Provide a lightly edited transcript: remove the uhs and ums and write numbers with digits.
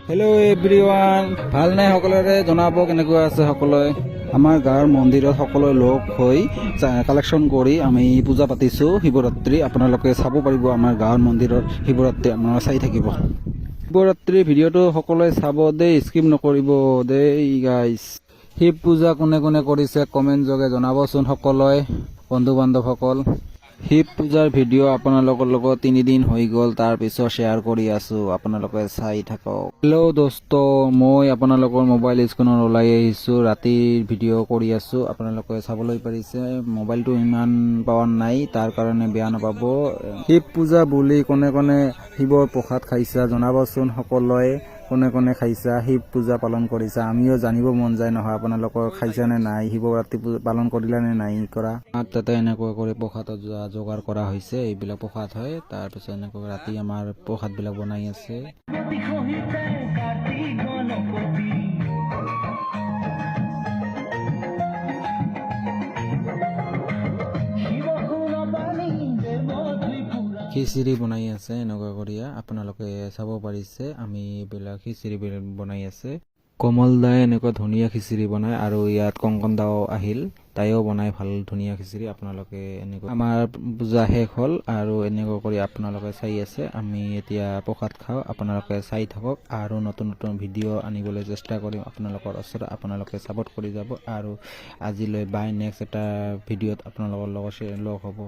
Hello' everyone, ভাল নাই সকলোৰে জনাব কেনেকুৱা আছে সকলোৱে। আমাৰ গাঁৱৰ মন্দিৰত সকলো লগ হৈ কালেকশ্যন কৰি আমি পূজা পাতিছোঁ শিৱৰাত্ৰি। আপোনালোকে চাব পাৰিব আমাৰ গাঁৱৰ মন্দিৰৰ শিৱৰাত্ৰি, আপোনালোকে চাই থাকিব। শিৱৰাত্ৰি ভিডিঅ'টো সকলোৱে চাব দেই, স্কিপ নকৰিব দেই গাইজ। শিৱ পূজা কোনে কোনে কৰিছে কমেণ্ট যোগে জনাবচোন সকলোৱে বন্ধু বান্ধৱসকল। শিৱ পূজাৰ ভিডিঅ' আপোনালোকৰ লগত 3 দিন হৈ গ'ল, তাৰপিছত শ্বেয়াৰ কৰি আছোঁ, আপোনালোকে চাই থাকক। হেল্ল' দোস্ত, মই আপোনালোকৰ মোবাইল স্ক্ৰীনত ওলাই আহিছোঁ, ৰাতিৰ ভিডিঅ' কৰি আছোঁ, আপোনালোকে চাবলৈ পাৰিছে। মোবাইলটো ইমান পাৱাৰ নাই, তাৰ কাৰণে বেয়া নাপাব। শিৱ পূজা বুলি কোনে কোনে শিৱৰ প্ৰসাদ খাইছা জনাবচোন সকলোৱে। কোনে কোনে খাইছা, শিৱ পূজা পালন কৰিছা, আমিও জানিব মন যায় নহয় আপোনালোকৰ খাইছা নে নাই, শিৱৰাত্ৰি পূজা পালন কৰিলা নে নাই কৰা। তাতে এনেকৈ কৰি প্ৰসাদত যোগাৰ কৰা হৈছে, এইবিলাক প্ৰসাদ হয়। তাৰপিছত এনেকৈ ৰাতি আমাৰ প্ৰসাদবিলাক বনাই আছে। খিচিৰি বনাই আছে এনেকুৱা কৰি, আপোনালোকে চাব পাৰিছে। আমি এইবিলাক খিচিৰি বনাই আছে। কমল দাই এনেকুৱা ধুনীয়া খিচিৰি বনায়, আৰু ইয়াত কংকন দাও আহিল, তাইও বনাই ভাল ধুনীয়া খিচিৰি। আপোনালোকে এনেকুৱা আমাৰ পূজা শেষ হ'ল, আৰু এনেকুৱা কৰি আপোনালোকে চাই আছে। আমি এতিয়া প্ৰসাদ খাওঁ, আপোনালোকে চাই থাকক, আৰু নতুন নতুন ভিডিঅ' আনিবলৈ চেষ্টা কৰিম আপোনালোকৰ ওচৰত। আপোনালোকে ছাপোৰ্ট কৰি যাব, আৰু আজিলৈ বাই, নেক্সট এটা ভিডিঅ'ত আপোনালোকৰ লগত লগ হ'ব।